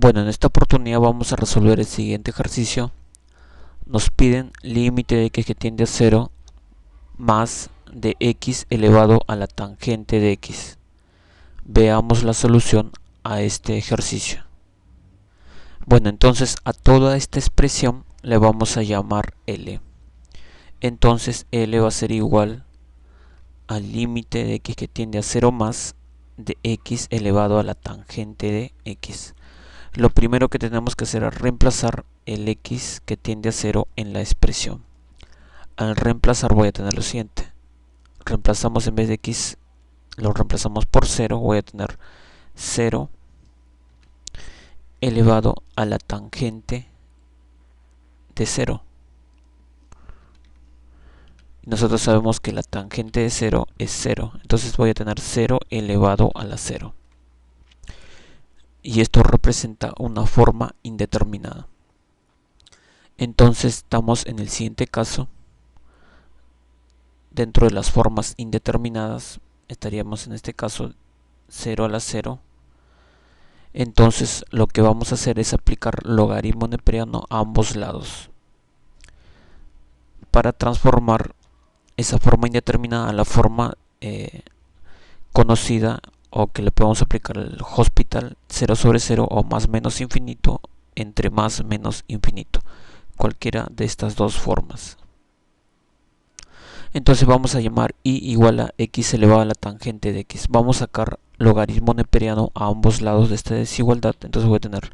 Bueno, en esta oportunidad vamos a resolver el siguiente ejercicio. Nos piden límite de x que tiende a 0 más de x elevado a la tangente de x. Veamos la solución a este ejercicio. Bueno, entonces a toda esta expresión le vamos a llamar L. Entonces L va a ser igual al límite de x que tiende a 0 más de x elevado a la tangente de x. Lo primero que tenemos que hacer es reemplazar el x que tiende a 0 en la expresión. Al reemplazar voy a tener lo siguiente. Reemplazamos en vez de x, lo reemplazamos por 0. Voy a tener 0 elevado a la tangente de 0. Nosotros sabemos que la tangente de 0 es 0. Entonces voy a tener 0 elevado a la 0. Y esto representa una forma indeterminada. Entonces estamos en el siguiente caso. Dentro de las formas indeterminadas estaríamos en este caso 0 a la 0. Entonces lo que vamos a hacer es aplicar logaritmo neperiano a ambos lados para transformar esa forma indeterminada a la forma conocida, o que le podemos aplicar el Hospital 0 sobre 0 o más menos infinito entre más menos infinito, cualquiera de estas dos formas. Entonces vamos a llamar y igual a x elevado a la tangente de x. Vamos a sacar logaritmo neperiano a ambos lados de esta desigualdad. Entonces voy a tener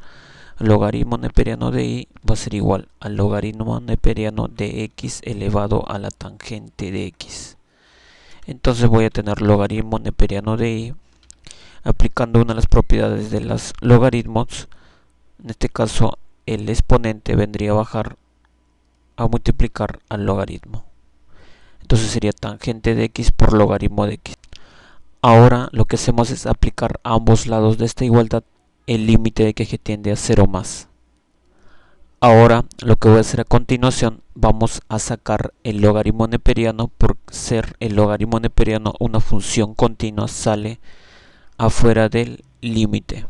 logaritmo neperiano de y va a ser igual al logaritmo neperiano de x elevado a la tangente de x. Entonces voy a tener logaritmo neperiano de y aplicando una de las propiedades de los logaritmos. En este caso el exponente vendría a bajar a multiplicar al logaritmo. Entonces sería tangente de x por logaritmo de x. Ahora lo que hacemos es aplicar a ambos lados de esta igualdad el límite de x que tiende a 0 más. Ahora lo que voy a hacer a continuación, vamos a sacar el logaritmo neperiano. Por ser el logaritmo neperiano una función continua, sale afuera del límite.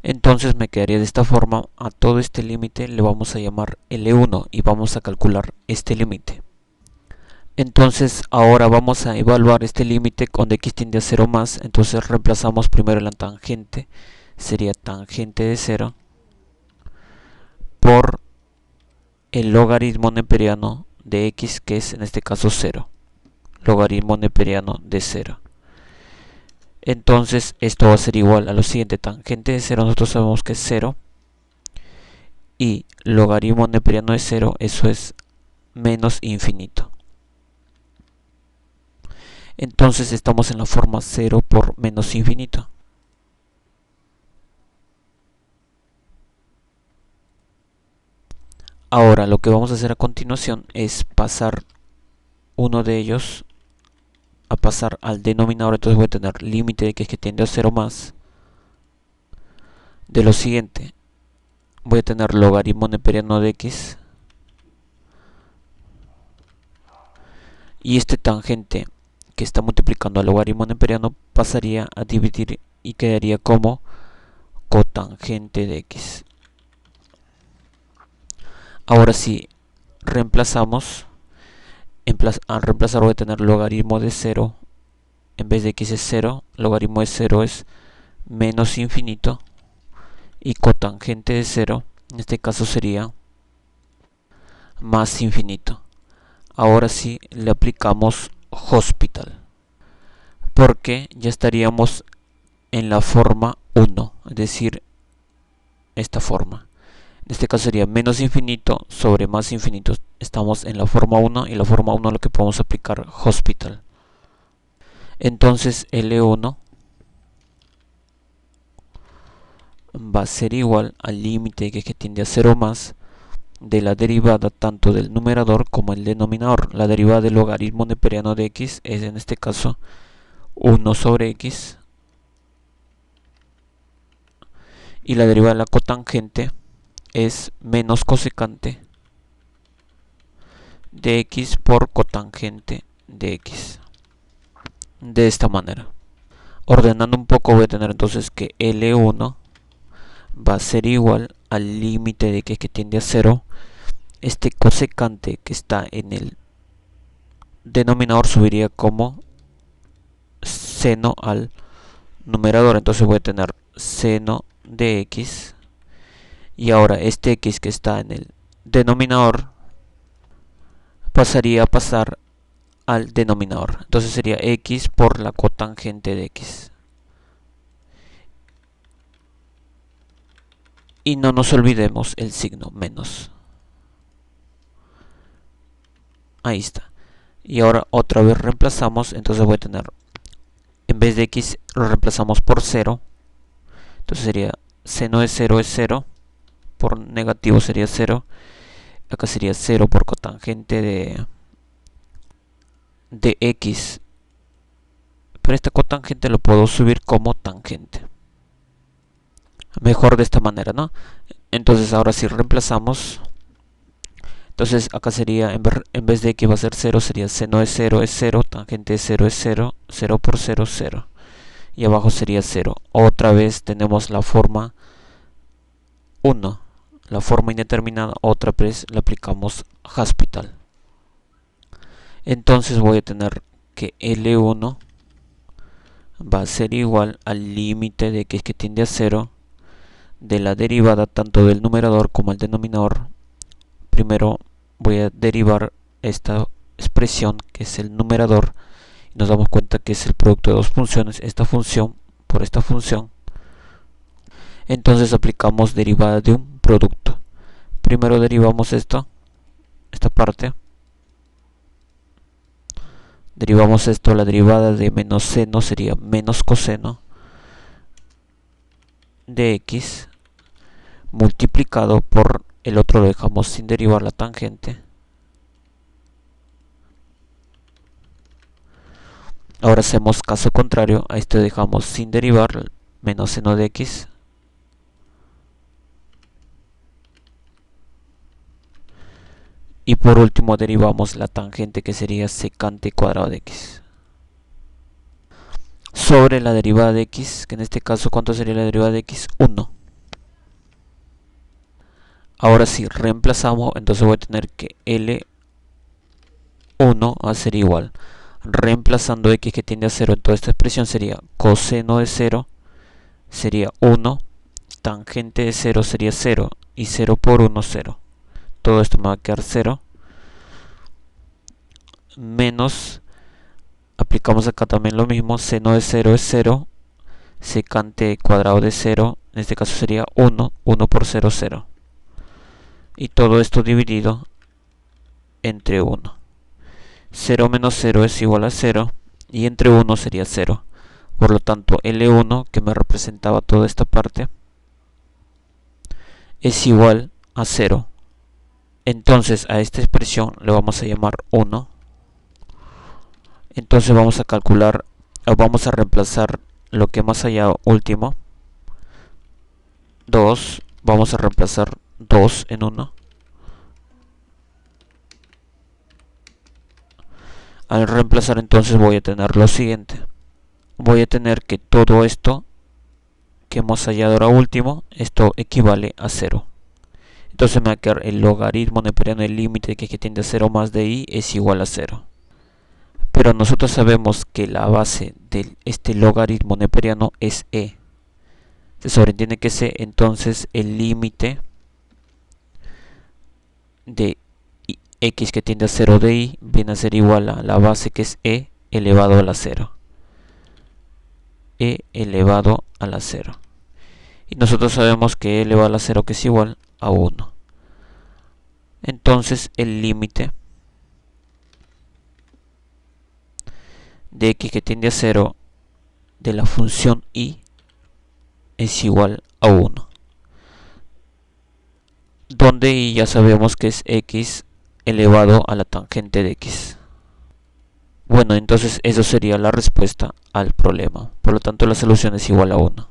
Entonces me quedaría de esta forma. A todo este límite le vamos a llamar L1 y vamos a calcular este límite. Entonces ahora vamos a evaluar este límite cuando x tiende a 0 más. Entonces reemplazamos primero la tangente, sería tangente de 0 por el logaritmo neperiano de x, que es en este caso 0. Logaritmo neperiano de 0. Entonces esto va a ser igual a lo siguiente. Tangente de 0 nosotros sabemos que es 0. Y logaritmo neperiano de 0, eso es menos infinito. Entonces estamos en la forma 0 por menos infinito. Ahora lo que vamos a hacer a continuación es pasar uno de ellos a pasar al denominador. Entonces voy a tener límite de x que tiende a 0 más de lo siguiente. Voy a tener logaritmo neperiano de x y este tangente que está multiplicando al logaritmo neperiano pasaría a dividir y quedaría como cotangente de x. Ahora sí, reemplazamos. Al reemplazar voy a tener logaritmo de 0. En vez de x es 0, logaritmo de 0 es menos infinito. Y cotangente de 0, en este caso sería más infinito. Ahora sí le aplicamos Hospital, porque ya estaríamos en la forma 1, es decir, esta forma. En este caso sería menos infinito sobre más infinito. Estamos en la forma 1 y la forma 1 lo que podemos aplicar Hospital. Entonces L1 va a ser igual al límite que tiende a 0 más de la derivada tanto del numerador como el denominador. La derivada del logaritmo neperiano de x es en este caso 1 sobre x. Y la derivada de la cotangente es menos cosecante de x por cotangente de x. De esta manera. Ordenando un poco voy a tener entonces que L1 va a ser igual al límite de x que tiende a 0. Este cosecante que está en el denominador subiría como seno al numerador, entonces voy a tener seno de x, y ahora este x que está en el denominador pasaría a pasar al denominador, entonces sería x por la cotangente de x. Y no nos olvidemos el signo menos. Ahí está. Y ahora otra vez reemplazamos, entonces voy a tener, en vez de x lo reemplazamos por 0, entonces sería seno de 0 es 0, por negativo sería 0, acá sería 0 por cotangente de x, pero esta cotangente lo puedo subir como tangente, mejor de esta manera, ¿no? Entonces ahora si reemplazamos, entonces acá sería, en vez de x va a ser 0, sería seno de 0 es 0, tangente de 0 es 0, 0 por 0, 0. Y abajo sería 0. Otra vez tenemos la forma 1, la forma indeterminada, otra vez le aplicamos Hospital. Entonces voy a tener que L1 va a ser igual al límite de x que tiende a 0 de la derivada tanto del numerador como el denominador. Primero voy a derivar esta expresión que es el numerador y nos damos cuenta que es el producto de dos funciones, esta función por esta función. Entonces aplicamos derivada de un producto. Primero derivamos esta parte. Derivamos esto, la derivada de menos seno sería menos coseno de x multiplicado por el otro, lo dejamos sin derivar, la tangente. Ahora hacemos caso contrario, a este dejamos sin derivar, menos seno de x. Y por último derivamos la tangente, que sería secante cuadrado de x. Sobre la derivada de x, que en este caso, ¿cuánto sería la derivada de x? 1. Ahora si reemplazamos, entonces voy a tener que L1 va a ser igual. Reemplazando x que tiende a 0 en toda esta expresión sería coseno de 0, sería 1, tangente de 0 sería 0, y 0 por 1, 0. Todo esto me va a quedar 0, menos, aplicamos acá también lo mismo, seno de 0 es 0, secante cuadrado de 0, en este caso sería 1, 1 por 0, 0. Y todo esto dividido entre 1. 0 menos 0 es igual a 0, y entre 1 sería 0. Por lo tanto, L1, que me representaba toda esta parte, es igual a 0. Entonces a esta expresión le vamos a llamar 1. Entonces vamos a calcular, o vamos a reemplazar lo que más allá último, 2, vamos a reemplazar 2 en 1. Al reemplazar entonces voy a tener lo siguiente. Voy a tener que todo esto que hemos hallado ahora último, esto equivale a 0. Entonces me va a quedar el logaritmo neperiano del límite que tiende a 0 más de i es igual a 0. Pero nosotros sabemos que la base de este logaritmo neperiano es e. Se sobreentiende que es e, entonces el límite de x que tiende a 0 de i viene a ser igual a la base que es e elevado a la 0. E elevado a la 0. Y nosotros sabemos que e elevado a la 0 que es igual a 1. Entonces el límite de x que tiende a 0 de la función i es igual a 1. Donde i ya sabemos que es x elevado a la tangente de x. Bueno, entonces eso sería la respuesta al problema. Por lo tanto, la solución es igual a 1.